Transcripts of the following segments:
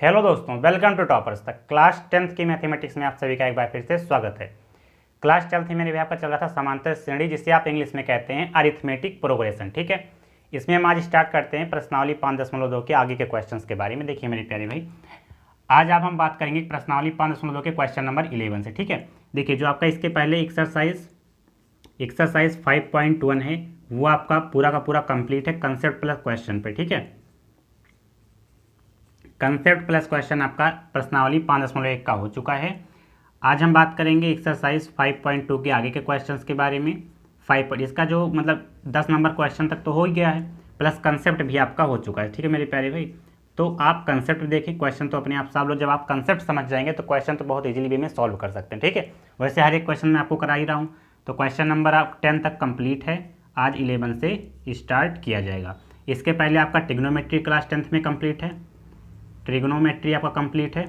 Hello दोस्तों, welcome to toppers तक। Class 10th की मैथमेटिक्स में आप सभी का एक बार फिर से स्वागत है। क्लास 12th में मेरे भी आपका चल रहा था समांतर श्रेणी, जिसे आप इंग्लिश में कहते हैं अरिथमेटिक प्रोग्रेशन। ठीक है, इसमें हम आज स्टार्ट करते हैं प्रश्नावली 5.2 के आगे के क्वेश्चंस के बारे में। देखिए मेरे प्यारे भाई, आज आप हम बात करेंगे प्रश्नावली 5.2 के क्वेश्चन नंबर 11 से। ठीक है, देखिए जो आपका इसके पहले एक्सरसाइज 5.1 है वो आपका पूरा का पूरा कंप्लीट है कंसेप्ट प्लस क्वेश्चन पे। ठीक है, कंसेप्ट प्लस क्वेश्चन आपका प्रश्नावली 5.1 का हो चुका है। आज हम बात करेंगे एक्सरसाइज 5.2 के आगे के क्वेश्चंस के बारे में। इसका जो मतलब 10 नंबर क्वेश्चन तक तो हो ही गया है, प्लस कंसेप्ट भी आपका हो चुका है। ठीक है मेरे प्यारे भाई, तो आप कंसेप्ट देखिए, क्वेश्चन तो अपने आप सब लोग जब आप कंसेप्ट समझ जाएंगे तो क्वेश्चन तो बहुत इजीली वे में सॉल्व कर सकते हैं। ठीक है, वैसे हर एक क्वेश्चन मैं आपको करा ही रहा हूँ। तो क्वेश्चन नंबर आप 10 तक कंप्लीट है, आज 11 से स्टार्ट किया जाएगा। इसके पहले आपका ट्रिग्नोमेट्री क्लास 10th में कंप्लीट है, ट्रिग्नोमेट्री आपका कंप्लीट है,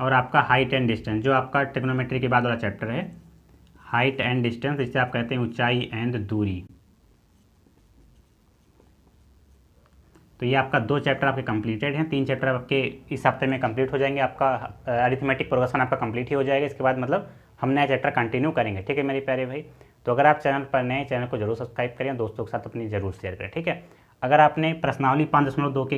और आपका हाइट एंड डिस्टेंस जो आपका ट्रिग्नोमेट्री के बाद वाला चैप्टर है, हाइट एंड डिस्टेंस, जिसे आप कहते हैं ऊंचाई एंड दूरी। तो ये आपका 2 चैप्टर आपके कंप्लीटेड हैं। 3 चैप्टर आपके इस हफ्ते में कंप्लीट हो जाएंगे। आपका अरिथमेटिक प्रोग्रेशन आपका कंप्लीट ही हो जाएगा। इसके बाद मतलब हम नया चैप्टर कंटिन्यू करेंगे। ठीक है मेरे प्यारे भाई, तो अगर आप चैनल पर नए, चैनल को जरूर सब्सक्राइब करें, दोस्तों के साथ अपनी जरूर शेयर करें। ठीक है, अगर आपने प्रश्नावली 5.2 के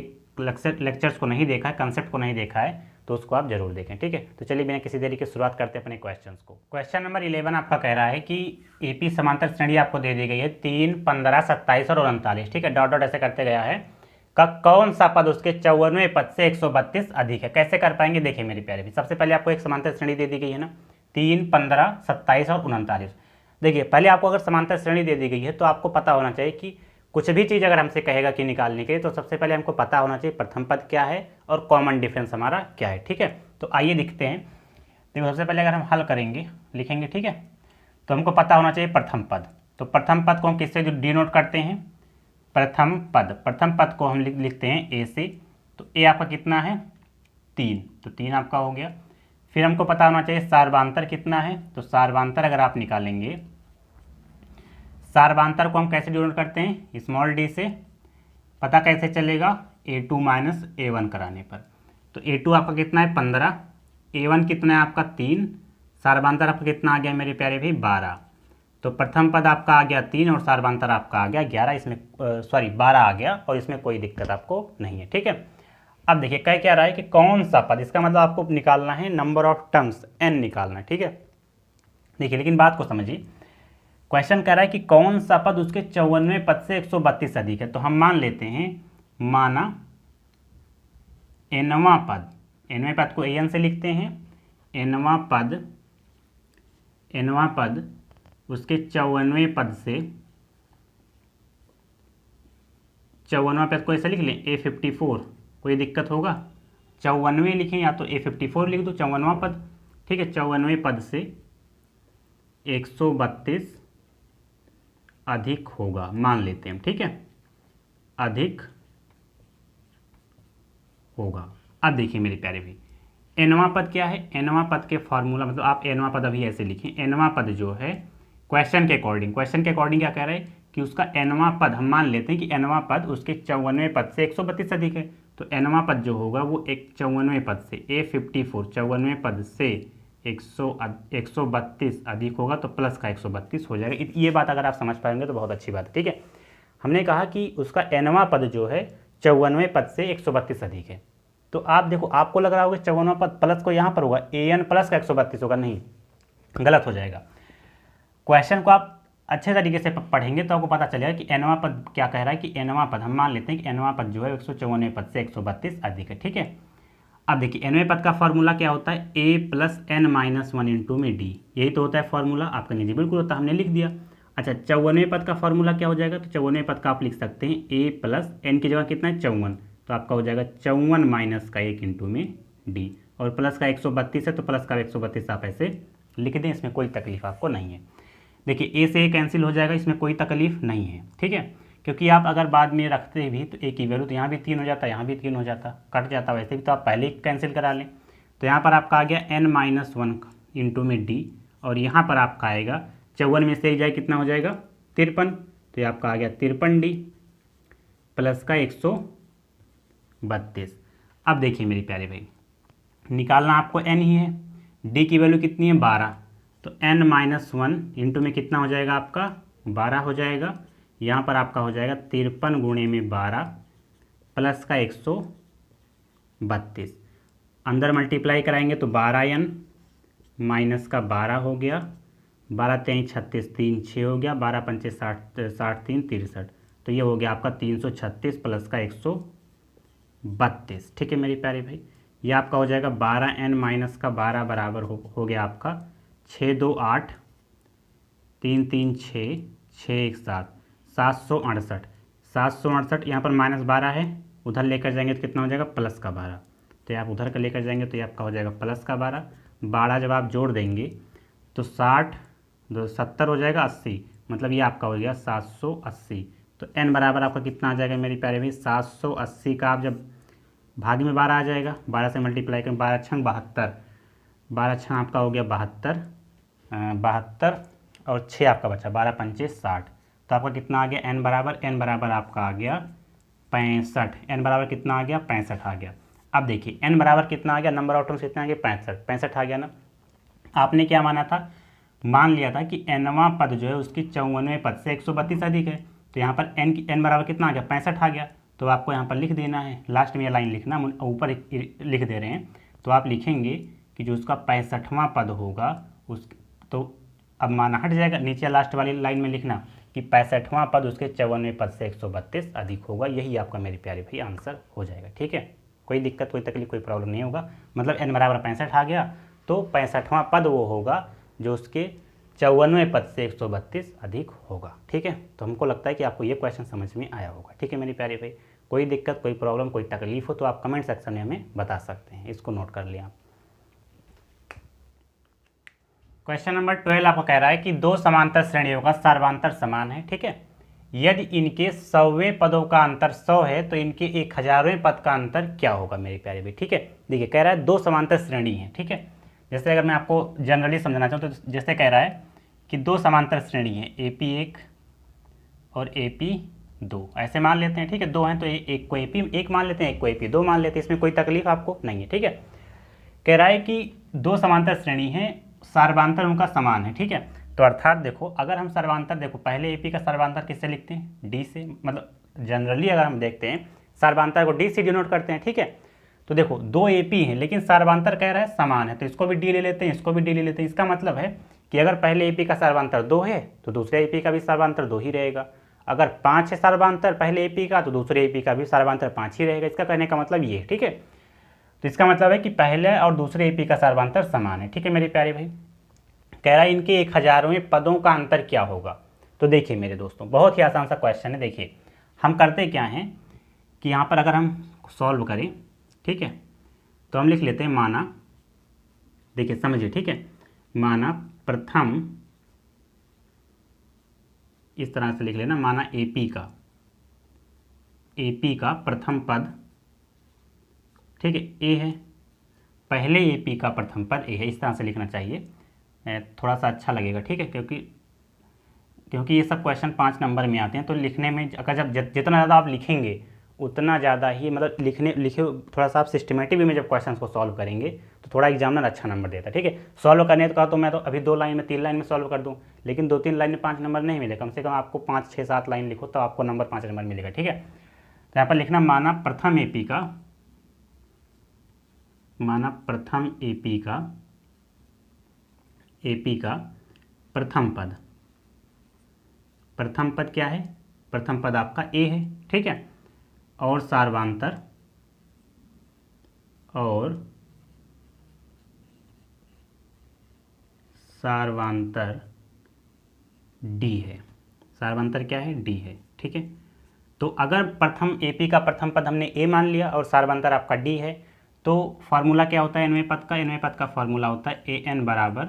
लेक्चर्स को नहीं देखा है, कंसेप्ट को नहीं देखा है, तो उसको आप जरूर देखें। ठीक है, तो चलिए बिना किसी देरी के शुरुआत करते हैं अपने क्वेश्चंस को। क्वेश्चन नंबर 11 आपका कह रहा है कि एपी समांतर श्रेणी आपको दे दी गई है 3, 15, 27 और 39। ठीक है, डॉट डॉट ऐसे करते गया है का कौन सा पद उसके 54वें पद से 132 अधिक है। कैसे कर पाएंगे, देखिए मेरे प्यारे भी, सबसे पहले आपको एक समांतर श्रेणी दे दी गई है ना, 3, 15, 27 और 39। देखिए पहले आपको अगर समांतर श्रेणी दे दी गई है तो आपको पता होना चाहिए कि कुछ भी चीज़ अगर हमसे कहेगा कि निकालने के लिए, तो सबसे पहले हमको पता होना चाहिए प्रथम पद क्या है और कॉमन डिफरेंस हमारा क्या है। ठीक है, तो आइए दिखते हैं। देखो सबसे पहले अगर हम हल करेंगे, लिखेंगे, ठीक है, तो हमको पता होना चाहिए प्रथम पद। तो प्रथम पद को हम किससे डिनोट करते हैं, प्रथम पद को हम लिखते हैं ए से। तो ए आपका कितना है, 3, तो 3 आपका हो गया। फिर हमको पता होना चाहिए सार्वांतर कितना है, तो सार्वांतर अगर आप निकालेंगे, सार्वांतर को हम कैसे डिनोट करते हैं, स्मॉल डी से। पता कैसे चलेगा, a2 माइनस a1 कराने पर। तो a2 आपका कितना है, 15, a1 कितना है आपका 3, सार्वांतर आपका कितना आ गया मेरे प्यारे भाई, 12। तो प्रथम पद आपका आ गया 3 और सार्वांतर आपका आ गया 11, इसमें 12 आ गया, और इसमें कोई दिक्कत आपको नहीं है। ठीक है, अब देखिए कह क्या रहा है कि कौन सा पद, इसका मतलब आपको निकालना है नंबर ऑफ टर्म्स, n निकालना है। ठीक है, देखिए लेकिन बात को समझिए, क्वेश्चन कह रहा है कि कौन सा पद उसके 54वें पद से 132 अधिक है। तो हम मान लेते हैं, माना nवां पद को an से लिखते हैं, nवां पद उसके 54वें पद से, 54वां पद को ऐसे लिख लें a54, कोई दिक्कत होगा, 54वें लिखें या तो a54 लिख दो 54वां पद। ठीक है, 54वें पद से 132 अधिक होगा, मान लेते हैं। ठीक है, अधिक होगा। अब देखिए मेरे प्यारे भाई, nवां पद क्या है, nवां पद के फॉर्मूला, मतलब आप nवां पद अभी ऐसे लिखें, nवां पद जो है क्वेश्चन के अकॉर्डिंग क्या कह रहा है कि उसका nवां पद, हम मान लेते हैं कि nवां पद उसके 54वें पद से 132 अधिक है। तो nवां पद जो होगा वो 54वें पद से, a54 54वें पद से 132 अधिक होगा, तो प्लस का 132 हो जाएगा। ये बात अगर आप समझ पाएंगे तो बहुत अच्छी बात है। ठीक है, हमने कहा कि उसका nवां पद जो है 54वें पद से 132 अधिक है। तो आप देखो, आपको लग रहा होगा 54वां पद प्लस को यहाँ पर होगा an प्लस का 132 होगा, नहीं, गलत हो जाएगा। क्वेश्चन को आप अच्छे तरीके से पढ़ेंगे तो आपको पता चलेगा कि nवां पद क्या कह रहा है कि nवां पद, हम मान लेते हैं कि nवां पद जो है 154वें पद से 132 अधिक है। ठीक है, अब देखिए nवें पद का फॉर्मूला क्या होता है, a plus n minus 1 into में d, यही तो होता है फॉर्मूला आपका। नहीं बिल्कुल होता, हमने लिख दिया। अच्छा, 54वें पद का फॉर्मूला क्या हो जाएगा, तो 54वें पद का आप लिख सकते हैं a प्लस n की जगह कितना है 54, तो आपका हो जाएगा 54 माइनस का 1 इंटू में d, और प्लस का 132 है तो प्लस का 132 आप ऐसे लिख दें, इसमें कोई तकलीफ आपको नहीं है। देखिए ए से ए कैंसिल हो जाएगा, इसमें कोई तकलीफ नहीं है। ठीक है, क्योंकि आप अगर बाद में रखते भी तो ए की वैल्यू, तो यहाँ भी 3 हो जाता, यहाँ भी 3 हो जाता, कट जाता, वैसे भी तो आप पहले ही कैंसिल करा लें। तो यहाँ पर आपका आ गया n माइनस 1 इंटू में डी, और यहाँ पर आपका आएगा 54 में से एक जाए कितना हो जाएगा 53, तो ये आपका आ गया 53d प्लस का 32। अब देखिए मेरी प्यारे भाई, निकालना आपको n ही है, d की वैल्यू कितनी है 12, तो n-1 इंटू में कितना हो जाएगा आपका 12 हो जाएगा। यहाँ पर आपका हो जाएगा 53 गुणे में 12 प्लस का 132, अंदर मल्टीप्लाई कराएंगे तो 12n माइनस का 12 हो गया, 12 3 36, 3 6 हो गया, 12 पंचे 60, 60 3 63, तो ये हो गया आपका 336 प्लस का 132। ठीक है मेरी प्यारे भाई, ये आपका हो जाएगा 12n माइनस का 12 बराबर हो गया आपका 6 2 8 3 3 6 6 1 7 768। 768 यहाँ पर -12 है, उधर लेकर जाएंगे तो कितना हो जाएगा प्लस का 12, तो आप उधर का लेकर जाएंगे तो ये आपका हो जाएगा प्लस का 12। 12 जब आप जोड़ देंगे तो 60 2 70 हो जाएगा 80, मतलब ये आपका हो गया 780। तो n बराबर आपका कितना आ जाएगा मेरी प्यारे भाई 780 का आप जब भाग में 12 आ जाएगा, 12 से मल्टीप्लाई करें, 12 छंग 72, 12 छंग आपका हो गया 72, 72 और 6 आपका बचा, 12 पंचे 60, तो आपका कितना आ गया n बराबर आपका आ गया 65। n बराबर कितना आ गया 65 आ गया। अब देखिए n बराबर कितना आ गया, नंबर ऑफ टर्म्स कितना आ गया 65 आ गया ना। आपने क्या माना था, मान लिया था कि nवां पद जो है उसकी 54वें पद से 132 अधिक है, तो यहाँ पर n बराबर कितना आ गया 65 आ गया। तो आपको यहाँ पर लिख देना है, लास्ट में ये लाइन लिखना, ऊपर लिख दे रहे हैं, तो आप लिखेंगे कि जो उसका 65वां पद होगा उस, तो अब माना हट जाएगा, नीचे लास्ट वाली लाइन में लिखना कि 65वां पद उसके 54वें पद से 132 अधिक होगा। यही आपका मेरे प्यारे भाई आंसर हो जाएगा। ठीक है, कोई दिक्कत कोई तकलीफ कोई प्रॉब्लम नहीं होगा, मतलब n बराबर 65 आ गया तो 65वां पद वो होगा जो उसके 54वें पद से 132 अधिक होगा। ठीक है, तो हमको लगता है कि आपको ये क्वेश्चन समझ में आया होगा। ठीक है मेरे प्यारे भाई, कोई दिक्कत कोई प्रॉब्लम कोई तकलीफ हो तो आप कमेंट सेक्शन में हमें बता सकते हैं, इसको नोट कर लिया आप। क्वेश्चन नंबर 12 आपको कह रहा है कि दो समांतर श्रेणियों का सर्वांतर समान है। ठीक है, यदि इनके 100वें पदों का अंतर 100 है तो इनके 1000वें पद का अंतर क्या होगा मेरे प्यारे भाई। ठीक है, देखिए कह रहा है दो समांतर श्रेणी है। ठीक है, जैसे अगर मैं आपको जनरली समझाना चाहूँ तो जैसे कह रहा है कि दो समांतर श्रेणी है AP1 और AP2, ऐसे मान लेते हैं। ठीक है, दो हैं तो एक को AP1 मान लेते हैं, एक को AP2 मान लेते हैं, इसमें कोई तकलीफ आपको नहीं है। ठीक है, कह रहा है कि दो समांतर श्रेणी है, सर्वांतर उनका समान है। ठीक है, तो अर्थात देखो अगर हम सर्वांतर, देखो पहले AP का सर्वांतर किससे लिखते हैं D से, मतलब जनरली अगर हम देखते हैं सर्वांतर को D से डिनोट करते हैं। ठीक है, तो देखो दो AP हैं लेकिन सर्वांतर कह रहा है समान है, तो इसको भी D ले लेते हैं, इसको भी D ले लेते हैं। इसका मतलब है कि अगर पहले AP का सर्वांतर 2 है तो दूसरे AP का भी सर्वांतर 2 ही रहेगा। अगर 5 है सर्वांतर पहले AP का तो दूसरे AP का भी सर्वांतर 5 ही रहेगा। इसका कहने का मतलब ये है। ठीक है, तो इसका मतलब है कि पहले और दूसरे AP का सर्वांतर समान है। ठीक है मेरे प्यारे भाई, कह रहा है इनके 1000वें पदों का अंतर क्या होगा। तो देखिए मेरे दोस्तों, बहुत ही आसान सा क्वेश्चन है। देखिए हम करते क्या हैं कि यहाँ पर अगर हम सॉल्व करें, ठीक है, तो हम लिख लेते हैं माना, देखिए समझिए, ठीक है, माना प्रथम, इस तरह से लिख लेना, माना AP का प्रथम पद, ठीक है, A है, पहले AP का प्रथम पद A है, इस तरह से लिखना चाहिए, थोड़ा सा अच्छा लगेगा। ठीक है, क्योंकि ये सब क्वेश्चन 5 नंबर में आते हैं, तो लिखने में अगर जब जितना ज़्यादा आप लिखेंगे उतना ज़्यादा ही, मतलब लिखे थोड़ा सा आप सिस्टमेटिक वे में जब क्वेश्चन को सॉल्व करेंगे तो थोड़ा एग्जामिनर अच्छा नंबर देता है। ठीक है, सॉल्व करने का तो मैं तो अभी 2 लाइन में 3 लाइन में सॉल्व कर दूं, लेकिन 2-3 लाइन में 5 नंबर नहीं मिले, कम से कम आपको 5 6 7 लाइन लिखो तो आपको नंबर 5 नंबर मिलेगा। ठीक है, तो यहाँ पर लिखना माना प्रथम AP का प्रथम पद क्या है, प्रथम पद आपका A है। ठीक है, और सर्वांतर D है, सर्वांतर क्या है D है। ठीक है, तो अगर प्रथम AP का प्रथम पद हमने A मान लिया और सर्वांतर आपका D है, तो फार्मूला क्या होता है nवें पद का फार्मूला होता है AN बराबर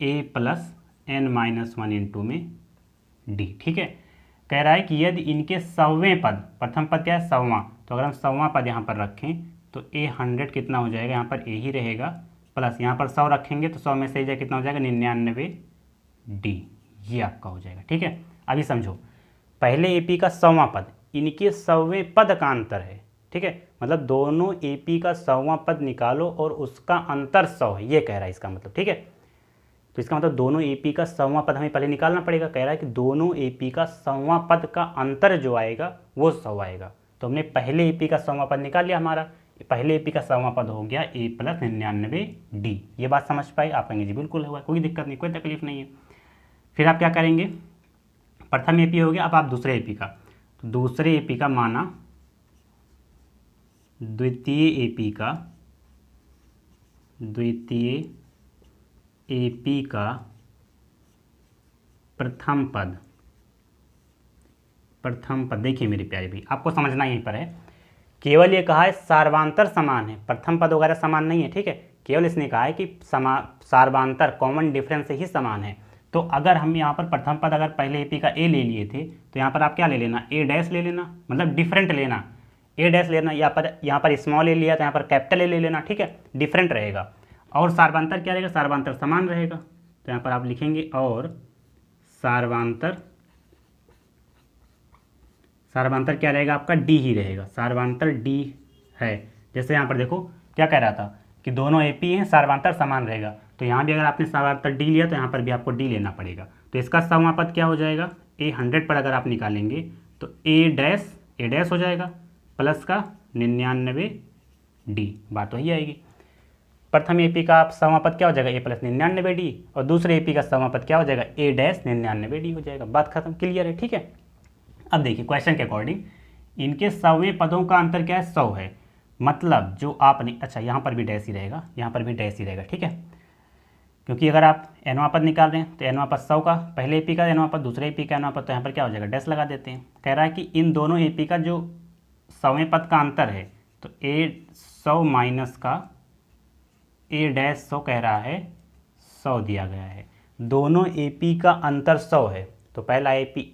A प्लस n-1 इंटू में D। ठीक है, कह रहा है कि यदि इनके 100वें पद, प्रथम पद क्या है 100वां, तो अगर हम 100वां पद यहाँ पर रखें तो A100 कितना हो जाएगा, यहाँ पर A ही रहेगा, प्लस यहाँ पर 100 रखेंगे तो 100 में से कितना हो जाएगा 99D, ये आपका हो जाएगा। ठीक है, अभी समझो, पहले AP का 100वां पद, इनके 100वें पद का अंतर है, ठीक है, मतलब दोनों AP का 100वां पद निकालो और उसका अंतर 100 है, ये कह रहा है इसका मतलब। ठीक है, तो इसका मतलब दोनों AP का 100वां पद हमें पहले निकालना पड़ेगा। कह रहा है कि दोनों AP का 100वां पद का अंतर जो आएगा वो 100 आएगा। तो हमने पहले AP का 100वां पद निकाल लिया, हमारा पहले AP का 100वां पद हो गया A + 99D। ये बात समझ पाए आप? कहेंगे जी बिल्कुल हुआ, कोई दिक्कत नहीं, कोई तकलीफ नहीं है। फिर आप क्या करेंगे, प्रथम AP हो गया, अब आप दूसरे AP का, तो दूसरे AP का माना द्वितीय AP का प्रथम पद। देखिए मेरे प्यारे भाई, आपको समझना यहीं पर है, केवल ये कहा है सार्वांतर समान है, प्रथम पद वगैरह समान नहीं है। ठीक है, केवल इसने कहा है कि सार्वांतर कॉमन डिफरेंस ही समान है। तो अगर हम यहाँ पर प्रथम पद अगर पहले AP का A ले लिए थे, तो यहाँ पर आप क्या ले लेना, A' ले लेना, मतलब डिफरेंट लेना, A' लेना। यहाँ पर स्मॉल A लिया तो यहाँ पर कैपिटल A ले लेना। ठीक है, डिफरेंट रहेगा। और सार्वांतर क्या रहेगा, सार्वांतर समान रहेगा। तो यहाँ पर आप लिखेंगे और सार्वांतर क्या रहेगा आपका, D ही रहेगा, सार्वांतर D है। जैसे यहाँ पर देखो क्या कह रहा था कि दोनों AP हैं, सार्वांतर समान रहेगा। तो यहाँ भी अगर आपने सार्वांतर D लिया तो यहाँ पर भी आपको D लेना पड़ेगा। तो इसका 100वां पद क्या हो जाएगा, A 100 पर अगर आप निकालेंगे तो A' हो जाएगा प्लस का 99D, बात वही आएगी। प्रथम AP का 100वां पद क्या हो जाएगा, A + 99D, और दूसरे AP का 100वां पद क्या हो जाएगा, A' 99D हो जाएगा। बात खत्म, क्लियर है? ठीक है, अब देखिए क्वेश्चन के अकॉर्डिंग इनके 100वें पदों का अंतर क्या है, 100 है। मतलब जो आपने, अच्छा यहाँ पर भी डैश ही रहेगा, यहाँ पर भी डैश ही रहेगा। ठीक है, क्योंकि अगर आप nवां पद निकाल रहे हैं तो nवां पद 100 का, पहले AP का nवां पद, दूसरे AP का nवां पद, तो यहाँ पर क्या हो जाएगा, डैश लगा देते हैं। कह रहा है कि इन दोनों AP का जो 100वें पद का अंतर है, तो A100 माइनस का A' कह रहा है 100 दिया गया है। दोनों AP का अंतर 100 है, तो पहला AP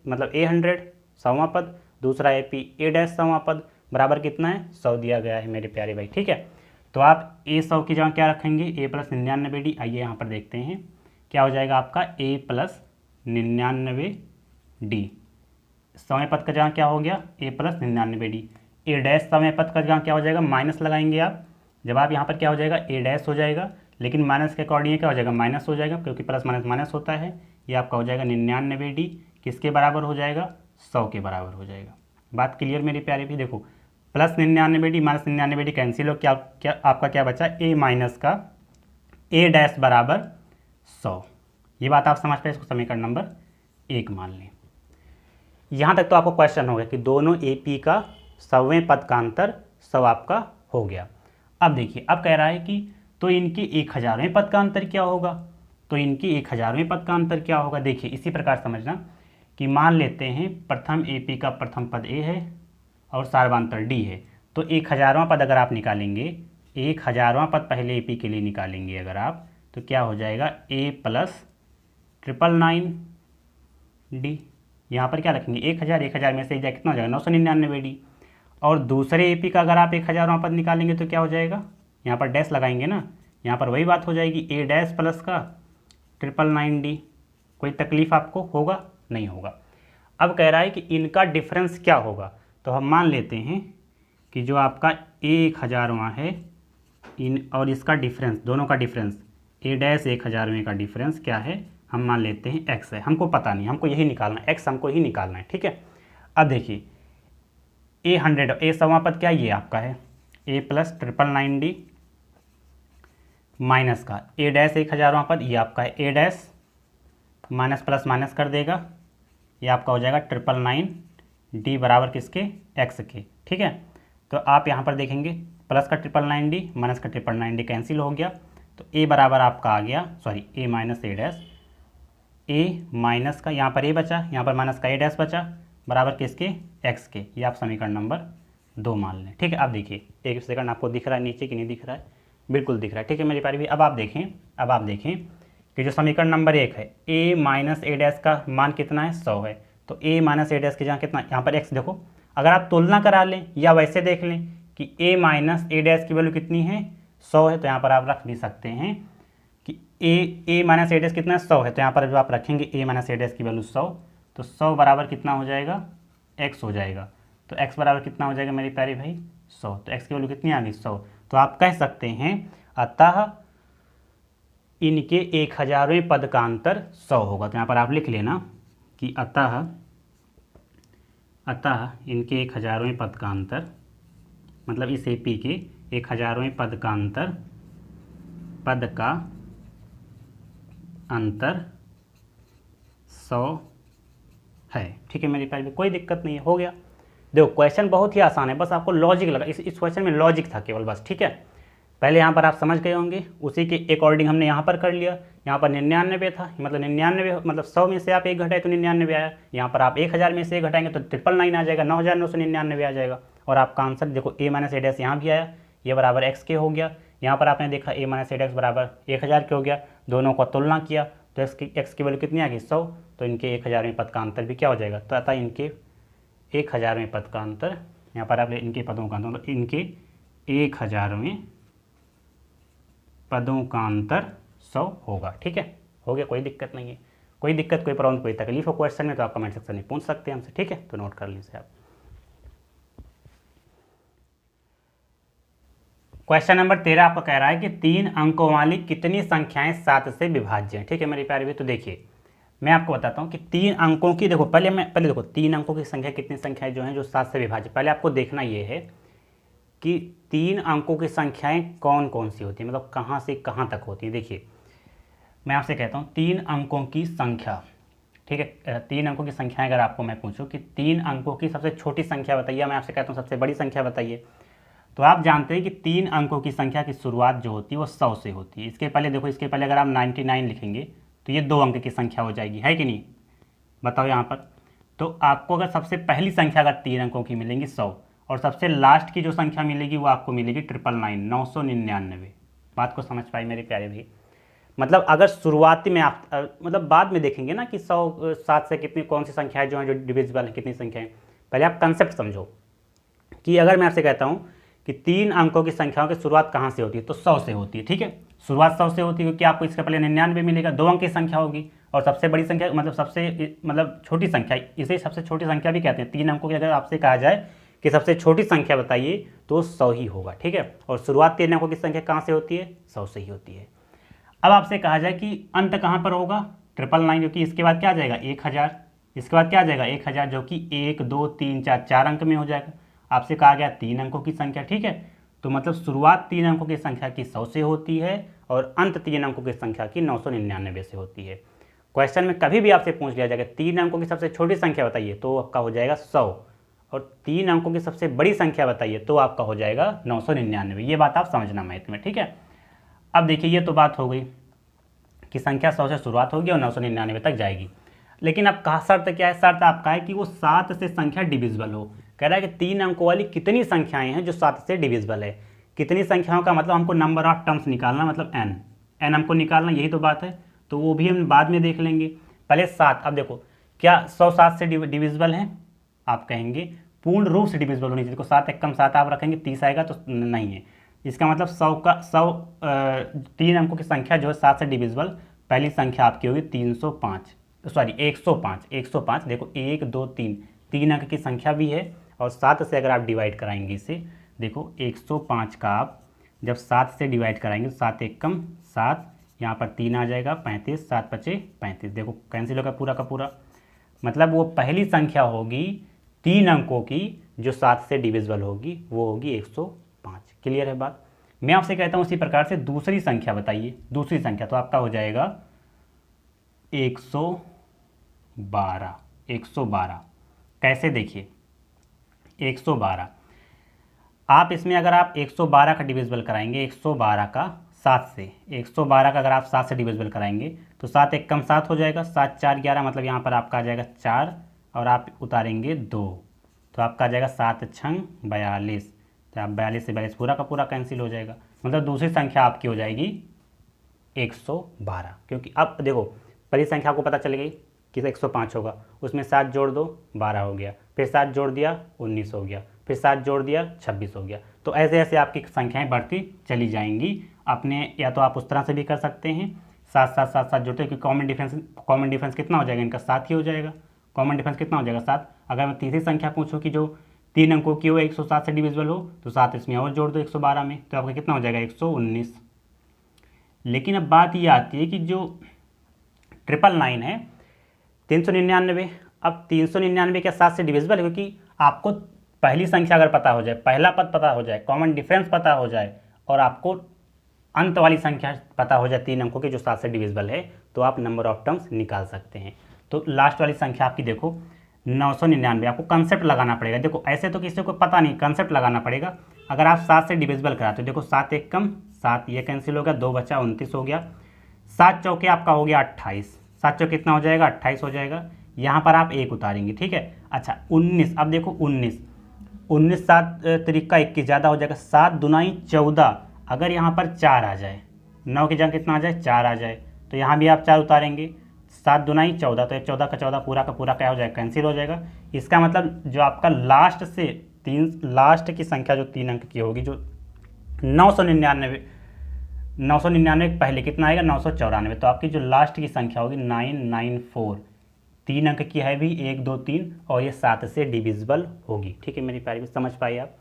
मतलब A100 100वां पद, दूसरा AP A' 100वां पद, बराबर कितना है, 100 दिया गया है मेरे प्यारे भाई। ठीक है, तो आप A100 की जगह क्या रखेंगे, A + 99D। आइए यहाँ पर देखते हैं क्या हो जाएगा आपका, A + 99D। 100वें पद का जगह क्या हो गया, A + 99D। A' 100वें पद का जगह क्या हो जाएगा, माइनस लगाएंगे आप। जब आप यहाँ पर क्या हो जाएगा, A' हो जाएगा, लेकिन माइनस के अकॉर्डिंग क्या हो जाएगा, माइनस हो जाएगा, क्योंकि प्लस माइनस माइनस होता है। ये आपका हो जाएगा 99D, किसके बराबर हो जाएगा, 100 के बराबर हो जाएगा। बात क्लियर मेरे प्यारे भी? देखो plus 99D minus 99D cancel हो, क्या आपका क्या बचा, A माइनस का A' बराबर 100। ये बात आप समझ पाए, इसको समीकरण नंबर 1 मान लें। यहाँ तक तो आपको क्वेश्चन हो गया कि दोनों AP का 100वें पद का अंतर 100 आपका हो गया। अब देखिए, अब कह रहा है कि तो इनकी 1000वें पद का अंतर क्या होगा, तो इनकी 1000वें पद का अंतर क्या होगा। देखिए इसी प्रकार समझना कि मान लेते हैं प्रथम AP का प्रथम पद A है और सार्वांतर D है, तो 1000वां पद अगर आप निकालेंगे, 1000वां पद पहले AP के लिए निकालेंगे अगर आप, तो क्या हो जाएगा, A + 999D। यहाँ पर क्या रखेंगे, 1000 में से कितना हो जाएगा, 999D। और दूसरे AP का अगर आप 1000वां पद निकालेंगे तो क्या हो जाएगा, यहाँ पर डैश लगाएंगे ना, यहाँ पर वही बात हो जाएगी, A' प्लस का 999D। कोई तकलीफ आपको होगा, नहीं होगा। अब कह रहा है कि इनका डिफरेंस क्या होगा, तो हम मान लेते हैं कि जो आपका 1000वां है इन और इसका डिफरेंस, दोनों का डिफरेंस A' 1000वें का डिफरेंस क्या है, हम मान लेते हैं x है। हमको पता नहीं, हमको यही निकालना है, x हमको ही निकालना है। ठीक है, अब देखिए A100 100वां पद क्या ये आपका है, A + 999D माइनस का A' 1000वां पद ये आपका है A' माइनस प्लस माइनस कर देगा, ये आपका हो जाएगा 999D बराबर किसके, x के। ठीक है, तो आप यहाँ पर देखेंगे प्लस का 999D माइनस का 999D कैंसिल हो गया, तो A बराबर आपका आ गया, sorry A minus A', A minus का यहाँ पर A बचा, यहाँ पर माइनस का A' बचा, बराबर किसके, x के। ये आप समीकरण नंबर 2 मान लें। ठीक है, अब देखिए एक सेकंड, आपको दिख रहा है नीचे कि नहीं दिख रहा है, बिल्कुल दिख रहा है। ठीक है मेरे प्यारे भी, अब आप देखें कि जो समीकरण नंबर 1 है, A माइनस A' का मान कितना है, 100 है, तो A माइनस A' की जगह कितना, यहाँ पर x देखो, अगर आप तुलना करा लें या वैसे देख लें कि A माइनस A' की वैल्यू कितनी है, 100 है, तो यहाँ पर आप रख भी सकते हैं कि A माइनस A' कितना है, 100 है, तो यहाँ पर जो आप रखेंगे A माइनस A' की वैल्यू 100, तो 100 बराबर कितना हो जाएगा, x हो जाएगा। तो x बराबर कितना हो जाएगा मेरे प्यारे भाई 100। तो x की वैल्यू कितनी आ गई 100। तो आप कह सकते हैं अतः इनके 1000वें पद का अंतर 100 होगा। तो यहाँ पर आप लिख लेना कि अतः इनके 1000वें पद का अंतर, मतलब इस AP के 1000वें पद का अंतर 100 है। ठीक है मेरे प्यारे, कोई दिक्कत नहीं है, हो गया। देखो क्वेश्चन बहुत ही आसान है, बस आपको लॉजिक लगा, इस क्वेश्चन में लॉजिक था केवल बस। ठीक है, पहले यहाँ पर आप समझ गए होंगे, उसी के अकॉर्डिंग हमने यहाँ पर कर लिया। यहाँ पर 99 था, मतलब 99 मतलब 100 में से आप 1 घटाए तो 99 आया। यहाँ पर आप 1000 में से 1 घटाएंगे तो 999 आ जाएगा, 9999 आ जाएगा। और आपका आंसर देखो a - a डैश यहाँ भी आया, ये बराबर x के हो गया। यहाँ पर आपने देखा a - a डैश बराबर 1000 के हो गया, दोनों को तुलना किया तो x की वैल्यू कितनी आ गई 100। तो इनके 1000वें पद का अंतर भी क्या हो जाएगा, तो अतः इनके 1000वें पद का अंतर, यहाँ पर आप इनके पदों का अंतर, मतलब इनके 1000वें पदों का अंतर 100 होगा। ठीक है, हो गया, कोई दिक्कत नहीं है। कोई दिक्कत, कोई प्रॉब्लम, कोई तकलीफ हो क्वेश्चन में तो आप कमेंट सेक्शन में पूछ सकते हैं हमसे। ठीक है, तो नोट कर लीजिए आप। क्वेश्चन नंबर 13 आपका कह रहा है कि 3 अंकों वाली कितनी संख्याएं 7 से विभाज्य हैं। ठीक है मेरे प्यारे भी, तो देखिए मैं आपको बताता हूँ कि 3 अंकों की, देखो पहले देखो 3 अंकों की संख्या, कितनी संख्याएं जो हैं जो 7 से विभाज्य। पहले आपको देखना ये है कि 3 अंकों की संख्याएं कौन कौन सी होती हैं, मतलब कहाँ से कहाँ तक होती हैं। देखिए मैं आपसे कहता हूँ 3 अंकों की संख्या, ठीक है, 3 अंकों की संख्या अगर आपको मैं पूछूं कि 3 अंकों की सबसे छोटी संख्या बताइए, मैं आपसे कहता हूँ सबसे बड़ी संख्या बताइए, तो आप जानते हैं कि 3 अंकों की संख्या की शुरुआत जो होती है वो 100 से होती है। इसके पहले देखो, इसके पहले अगर आप 99 लिखेंगे तो ये 2 अंक की संख्या हो जाएगी, है कि नहीं, बताओ यहाँ पर। तो आपको अगर सबसे पहली संख्या अगर 3 अंकों की मिलेंगी 100, और सबसे लास्ट की जो संख्या मिलेगी वो आपको मिलेगी 999। बात को समझ पाई मेरे प्यारे भाई। मतलब अगर शुरुआती में आप मतलब बाद में देखेंगे ना कि 100 7 से कितनी कौन सी संख्याएं जो हैं जो डिविजिबल है, कितनी संख्याएं, पहले आप कंसेप्ट समझो कि अगर मैं आपसे कहता हूँ कि 3 अंकों की संख्याओं की शुरुआत कहाँ से होती है, तो 100 से होती है। ठीक है, शुरुआत 100 से होती है क्योंकि आपको इसके पहले 99 मिलेगा, 2 अंक की संख्या होगी, और सबसे बड़ी संख्या मतलब छोटी संख्या, इसे सबसे छोटी संख्या भी कहते हैं। 3 अंकों की अगर आपसे कहा जाए कि सबसे छोटी संख्या बताइए तो 100 ही होगा। ठीक है, और शुरुआत 3 अंकों की संख्या कहाँ से होती है, 100 से ही होती है। अब आपसे कहा जाए कि अंत कहाँ पर होगा, 999, जो कि इसके बाद क्या आ जाएगा 1000, इसके बाद क्या आ जाएगा 1000, जो कि 1 2 3 4 अंक में हो जाएगा। आपसे कहा गया 3 अंकों की संख्या। ठीक है, तो मतलब शुरुआत 3 अंकों की संख्या की 100 से होती है और अंत 3 अंकों की संख्या की 999 से होती है। क्वेश्चन में कभी भी आपसे पूछ लिया जाएगा 3 अंकों की सबसे छोटी संख्या बताइए, तो आपका हो जाएगा 100, और 3 अंकों की सबसे बड़ी संख्या बताइए तो आपका हो जाएगा 999। ये बात आप समझना मैथ में। ठीक है, अब देखिए ये तो बात हो गई कि संख्या 100 से शुरुआत होगी और 999 तक जाएगी, लेकिन अब कहा शर्त क्या है, शर्त आपका है कि वो 7 से संख्या डिविजिबल हो। कह रहा है कि 3 अंकों वाली कितनी संख्याएं हैं जो 7 से डिविजिबल है। कितनी संख्याओं का मतलब हमको नंबर ऑफ टर्म्स निकालना, मतलब n हमको निकालना, यही तो बात है। तो वो भी हम बाद में देख लेंगे, पहले 7। अब देखो क्या 100 7 से डिविजिबल है, आप कहेंगे पूर्ण रूप से डिविजिबल होनी चाहिए। देखो 7 1 कम 7 आप रखेंगे 30 आएगा, तो नहीं है। इसका मतलब 3 अंकों की संख्या जो है 7 से डिविजिबल, पहली संख्या आपकी होगी 105। देखो 1 2 3 अंक की संख्या भी है, और 7 से अगर आप डिवाइड कराएंगे इसे, देखो 105 का आप जब 7 से डिवाइड कराएंगे, 7 1 कम 7, यहाँ पर 3 आ जाएगा 35, 7 5 35, देखो कैंसिल होगा पूरा का पूरा। मतलब वो पहली संख्या होगी 3 अंकों की जो 7 से डिविजिबल होगी, वो होगी 105। क्लियर है बात। मैं आपसे कहता हूँ उसी प्रकार से दूसरी संख्या बताइए, दूसरी संख्या, तो आपका हो जाएगा 112। कैसे, देखिए 112 आप इसमें अगर आप 112 का डिविजिबल कराएंगे, 112 का 7 से, 112 का अगर आप 7 से डिविजिबल कराएंगे तो 7 1 कम 7 हो जाएगा, 7 4 11, मतलब यहाँ पर आपका आ जाएगा 4 और आप उतारेंगे 2, तो आपका आ जाएगा 7 6 42, तो आप 42 से 42 पूरा का पूरा कैंसिल हो जाएगा। मतलब दूसरी संख्या आपकी हो जाएगी 112, क्योंकि अब देखो पहली संख्या को पता चल गई कि 105 होगा, उसमें 7 जोड़ दो 12 हो गया, फिर 7 जोड़ दिया 19 हो गया, फिर 7 जोड़ दिया 26 हो गया। तो ऐसे ऐसे आपकी संख्याएं बढ़ती चली जाएंगी अपने, या तो आप उस तरह से भी कर सकते हैं 7 7 7 7 जोड़ते, क्योंकि कॉमन डिफरेंस कितना हो जाएगा इनका, 7 ही हो जाएगा। कॉमन डिफरेंस कितना हो जाएगा 7। अगर मैं तीसरी संख्या पूछूँ कि जो 3 अंकों की हो, 107 से डिविजिबल हो, तो 7 इसमें और जोड़ दो 112 में, तो आपका कितना हो जाएगा 119। लेकिन अब बात ये आती है कि जो 999 है 399, अब 399 क्या 7 से डिविजिबल है? क्योंकि आपको पहली संख्या अगर पता हो जाए, पहला पद पता हो जाए, कॉमन डिफरेंस पता हो जाए, और आपको अंत वाली संख्या पता हो जाए 3 अंकों की जो 7 से डिविजिबल है, तो आप नंबर ऑफ टर्म्स निकाल सकते हैं। तो लास्ट वाली संख्या आपकी देखो 999, आपको कंसेप्ट लगाना पड़ेगा। देखो ऐसे तो किसी को पता नहीं, कंसेप्ट लगाना पड़ेगा। अगर आप 7 से डिविजिबल कराते हो, देखो 7 एक कम 7, ये कैंसिल हो गया, 2 बचा 29 हो गया, 7 चौके आपका हो गया 28, 7 चौके कितना हो जाएगा 28 हो जाएगा। यहाँ पर आप 1 उतारेंगे, ठीक है। अच्छा 19, अब देखो 19 7 तरीका 21 ज़्यादा हो जाएगा, 7 दुनाई 14, अगर यहाँ पर 4 आ जाए, 9 की जगह कितना आ जाए 4 आ जाए, तो यहाँ भी आप 4 उतारेंगे, 7 दुनाई 14, तो 14 का 14 पूरा का पूरा क्या हो जाएगा कैंसिल हो जाएगा। इसका मतलब जो आपका लास्ट से लास्ट की संख्या जो 3 अंक की होगी, जो 999 पहले कितना आएगा 994, तो आपकी जो लास्ट की संख्या होगी 994, 3 अंक की है भी 1 2 3, और ये 7 से डिविजिबल होगी। ठीक है मेरी प्यारी भी, समझ पाइए आप।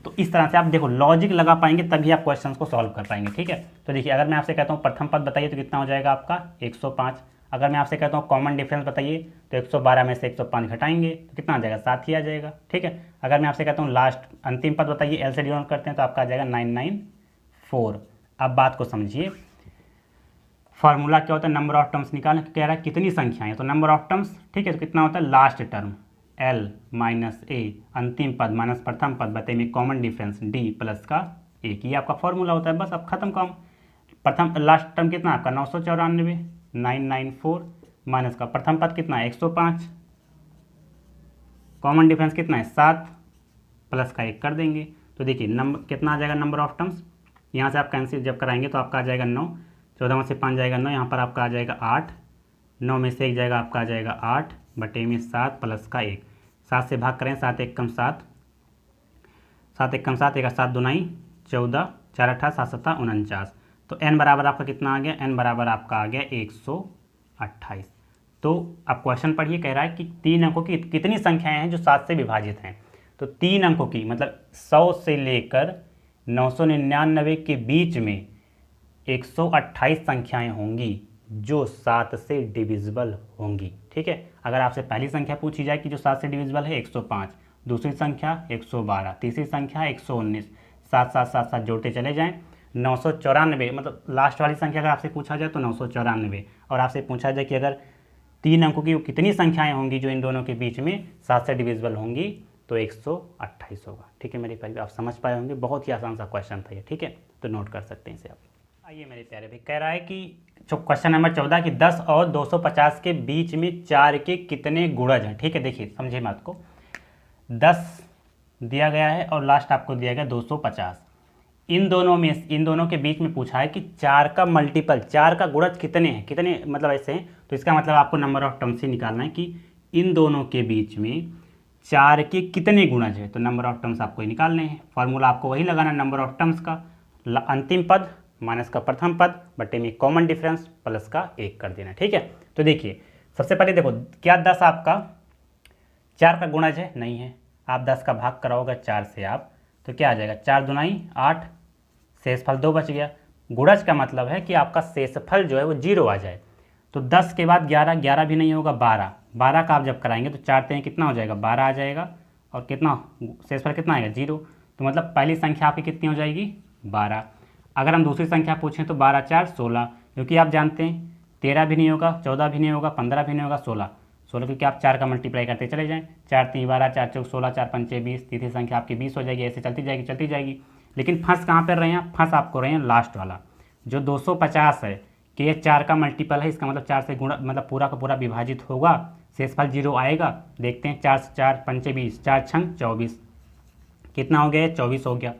तो इस तरह से आप देखो लॉजिक लगा पाएंगे तभी आप क्वेश्चंस को सॉल्व कर पाएंगे। ठीक है, तो देखिए अगर मैं आपसे कहता हूँ प्रथम पद बताइए तो कितना हो जाएगा आपका 105। अगर मैं आपसे कहता हूँ कॉमन डिफरेंस बताइए तो 112 में से 105 घटाएंगे तो कितना आ जाएगा 7 ही आ जाएगा। ठीक है, अगर मैं आपसे कहता हूँ लास्ट अंतिम पद बताइए, एल से डिवाइड करते हैं तो आपका आ जाएगा 994। अब बात को समझिए, फार्मूला क्या होता है, नंबर ऑफ टर्म्स निकालने कह रहा है कितनी संख्याएं, तो नंबर ऑफ टर्म्स, ठीक है, तो कितना होता है लास्ट टर्म L माइनस ए, अंतिम पद माइनस प्रथम पद बटे में कॉमन डिफरेंस D प्लस का 1, ये आपका फॉर्मूला होता है। बस अब खत्म काम। प्रथम लास्ट टर्म कितना आपका 994, 994 माइनस का प्रथम पद कितना है 105, कॉमन डिफरेंस कितना है 7 प्लस का 1 कर देंगे, तो देखिए नंबर कितना आ जाएगा नंबर ऑफ टर्म्स, यहाँ से आप कैंसिल जब कराएंगे तो आपका आ जाएगा 9, 14 में से 5 जाएगा 9, यहाँ पर आपका आ जाएगा 8, 9 में से 1 जाएगा आपका आ जाएगा 8 बटे में 7 प्लस का 1, 7 से भाग करें 7 एक कम 7, 7 एक कम 7, 1 7 दुनाई 14, 4 8 7 7 49, तो n बराबर आपका कितना आ गया, n बराबर आपका आ गया 128। तो आप क्वेश्चन पढ़िए, कह रहा है कि 3 अंकों की कितनी संख्याएं हैं जो 7 से विभाजित हैं, तो 3 अंकों की मतलब 100 से लेकर 999 के बीच में 128 संख्याएं होंगी जो 7 से डिविजिबल होंगी। ठीक है, अगर आपसे पहली संख्या पूछी जाए कि जो 7 से डिविजिबल है 105, दूसरी संख्या 112, तीसरी संख्या 119, 7 7 7 7 जोड़ते चले जाएं 994, मतलब लास्ट वाली संख्या अगर आपसे पूछा जाए तो 994, और आपसे पूछा जाए कि अगर 3 अंकों की कितनी संख्याएं होंगी जो इन दोनों के बीच में 7 से डिविजिबल होंगी, तो 128 होगा। ठीक है मेरे प्यारे, आप समझ पाए होंगे, बहुत ही आसान सा क्वेश्चन था ये। ठीक है, तो नोट कर सकते हैं इसे आप। आइए मेरे प्यारे भाई, कह रहा है कि जो क्वेश्चन नंबर 14 कि 10 और 250 के बीच में 4 के कितने गुणज हैं। ठीक है, देखिए समझिए बात को, 10 दिया गया है और लास्ट आपको दिया गया 250, इन दोनों के बीच में पूछा है कि 4 का मल्टीपल, 4 का गुणज कितने हैं, कितने मतलब ऐसे हैं, तो इसका मतलब आपको नंबर ऑफ टर्म्स ही निकालना है कि इन दोनों के बीच में 4 के कितने गुणज है, तो नंबर ऑफ टर्म्स आपको ही निकालने हैं। फॉर्मूला आपको वही लगाना नंबर ऑफ टर्म्स का, अंतिम पद माइनस का प्रथम पद बटे में कॉमन डिफरेंस प्लस का 1 कर देना। ठीक है, तो देखिए सबसे पहले देखो क्या 10 आपका 4 का गुणज है, नहीं है, आप 10 का भाग कराओगे 4 से आप, तो क्या आ जाएगा 4 दुनाई 8, शेषफल 2 बच गया। गुणज का मतलब है कि आपका शेषफल जो है वो 0 आ जाए, तो 10 के बाद 11, 11 भी नहीं होगा 12, 12 का आप जब कराएंगे तो 4 3 कितना हो जाएगा 12 आ जाएगा, और कितना शेषफल कितना आएगा 0, तो मतलब पहली संख्या आपकी कितनी हो जाएगी 12। अगर हम दूसरी संख्या पूछें तो 12 4 16, क्योंकि आप जानते हैं 13 भी नहीं होगा, 14 भी नहीं होगा, 15 भी नहीं होगा, 16 क्योंकि आप 4 का मल्टीप्लाई करते चले जाएं, 4 3 12, 4 4 16, 4 5 20, तीसरी संख्या आपकी 20 हो जाएगी, ऐसे चलती जाएगी। लेकिन फंस कहाँ पर रहे हैं, फंस आपको रहे हैं लास्ट वाला जो 250 है कि ये 4 का मल्टीपल है, इसका मतलब 4 से गुणा मतलब पूरा का पूरा विभाजित होगा, शेषफल 0 आएगा। देखते हैं 4 से 4 5 20, 4 6 24, कितना हो गया 24 हो गया।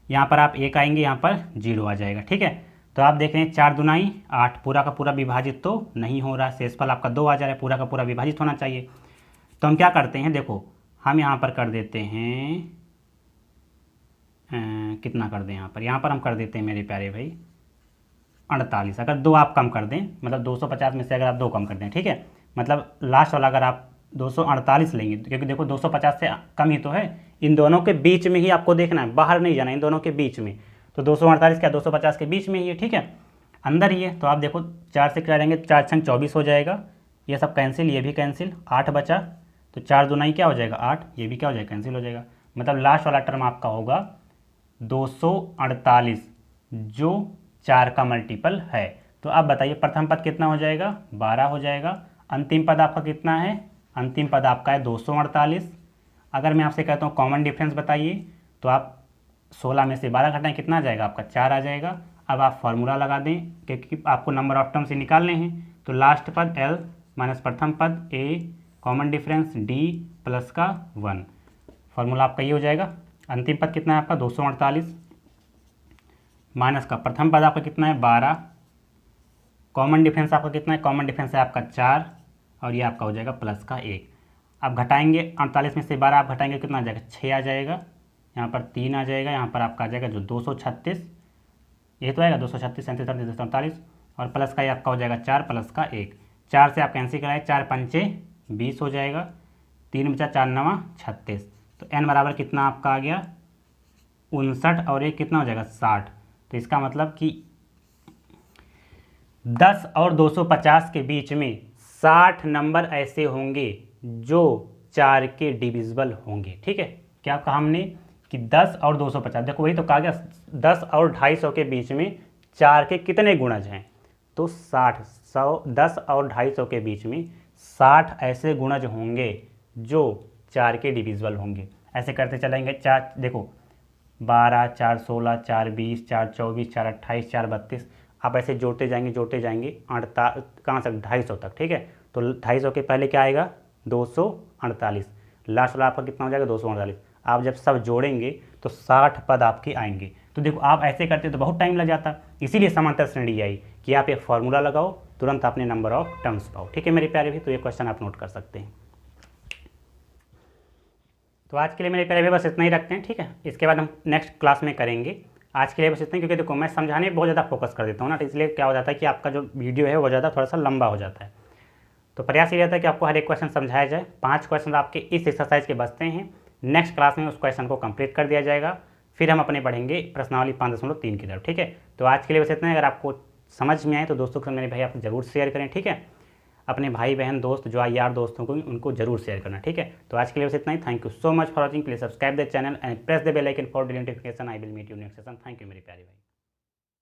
यहाँ पर आप 1 आएंगे, यहाँ पर 0 आ जाएगा। ठीक है, तो आप देख रहे हैं 4 दुनाई 8, पूरा का पूरा विभाजित तो नहीं हो रहा, शेषफल आपका 2 आ जा रहा है, पूरा का पूरा विभाजित होना चाहिए। तो हम क्या करते हैं, देखो हम यहाँ पर कर देते हैं कितना कर दें, यहाँ पर हम कर देते हैं मेरे प्यारे भाई 48। अगर 2 आप कम कर दें, मतलब 250 में से अगर आप 2 कम कर दें, ठीक है, मतलब लास्ट वाला अगर आप 248 लेंगे, क्योंकि देखो 250 से कम ही तो है, इन दोनों के बीच में ही आपको देखना है, बाहर नहीं जाना, इन दोनों के बीच में। तो 248 क्या 250 के बीच में ही है, ठीक है, अंदर ही है। तो आप देखो 4 से क्या लेंगे, 4 छंग 24 हो जाएगा, ये सब कैंसिल, ये भी कैंसिल, 8 बचा, तो 4 दूना ही क्या हो जाएगा 8, ये भी क्या हो जाएगा कैंसिल हो जाएगा। मतलब लास्ट वाला टर्म आपका होगा 248, जो 4 का मल्टीपल है। तो आप बताइए प्रथम पद कितना हो जाएगा, 12 हो जाएगा। अंतिम पद आपका कितना है, अंतिम पद आपका है 248। अगर मैं आपसे कहता हूँ कॉमन डिफरेंस बताइए, तो आप 16 में से 12 घटाएं, कितना आ जाएगा आपका 4 आ जाएगा। अब आप फार्मूला लगा दें, क्योंकि आपको नंबर ऑफ टर्म से निकालने हैं। तो लास्ट पद L माइनस प्रथम पद A, common difference D plus का 1, फार्मूला आपका ये हो जाएगा। अंतिम पद कितना है आपका 248, माइनस का प्रथम पद आपका कितना है 12, कॉमन डिफरेंस आपका कितना है, कॉमन डिफरेंस है आपका 4, और ये आपका हो जाएगा प्लस का 1। अब घटाएंगे 48 में से 12 आप घटाएंगे, कितना आ जाएगा 6 आ जाएगा, यहाँ पर 3 आ जाएगा, यहाँ पर आपका आ जाएगा जो 236, ये तो आएगा 236, 37, 38, 48, और प्लस का ये आपका हो जाएगा 4 प्लस का 1। 4 से आप कैंसिल कराए, 4 पंचे 20 हो जाएगा, 3 बचा 4 नवा 36। तो n बराबर कितना आपका आ गया 59, और 1 कितना हो जाएगा 60। तो इसका मतलब कि 10 और 250 के बीच में 60 नंबर ऐसे होंगे जो 4 के डिविजिबल होंगे, ठीक है। क्या कहा हमने कि 10 और 250, देखो वही तो कहा गया, 10 और 250 के बीच में 4 के कितने गुणज हैं, तो 60, 10 और 250 के बीच में 60 ऐसे गुणज होंगे जो 4 के डिविजिबल होंगे। ऐसे करते चलेंगे, 4 देखो 12, 4 16, 4 20, 4 24, 4 28, 4 32, आप ऐसे जोड़ते जाएंगे 8 कहाँ तक 250 तक, ठीक है। तो 250 के पहले क्या आएगा 248, लास्ट वाला आपका कितना हो जाएगा 248। आप जब सब जोड़ेंगे तो 60 पद आपके आएंगे। तो देखो आप ऐसे करते तो बहुत टाइम लग जाता, इसीलिए समांतर श्रेणी आई कि आप एक फॉर्मूला लगाओ, तुरंत अपने नंबर ऑफ टर्म्स पाओ, ठीक है मेरे प्यारे भी। तो ये क्वेश्चन आप नोट कर सकते हैं। तो आज के लिए मेरे प्यारे भी बस इतना ही रखते हैं, ठीक है। इसके बाद हम नेक्स्ट क्लास में करेंगे। आज के लिए बस इतना ही, क्योंकि देखो मैं समझाने में बहुत ज़्यादा फोकस कर देता हूँ ना, तो इसलिए क्या हो जाता है कि आपका जो वीडियो है वो ज़्यादा थोड़ा सा लंबा हो जाता है। तो प्रयास ये रहता है कि आपको हर एक क्वेश्चन समझाया जाए। 5 क्वेश्चन आपके इस एक्सरसाइज के बचते हैं, नेक्स्ट क्लास में उस क्वेश्चन को कंप्लीट कर दिया जाएगा, फिर हम अपने बढ़ेंगे प्रश्नावली 5.3 की तरफ, ठीक है। तो आज के लिए बस इतना है। अगर आपको समझ में आए तो दोस्तों के साथ मेरे भाई आप जरूर शेयर करें, ठीक है। अपने भाई बहन दोस्त जो यार दोस्तों को उनको जरूर शेयर करना, ठीक है। तो आज के लिए बस इतना ही। Thank you so much for watching. Please subscribe the channel and press the bell icon for daily notification. I will meet you next session. Thank you मेरे प्यारे भाई।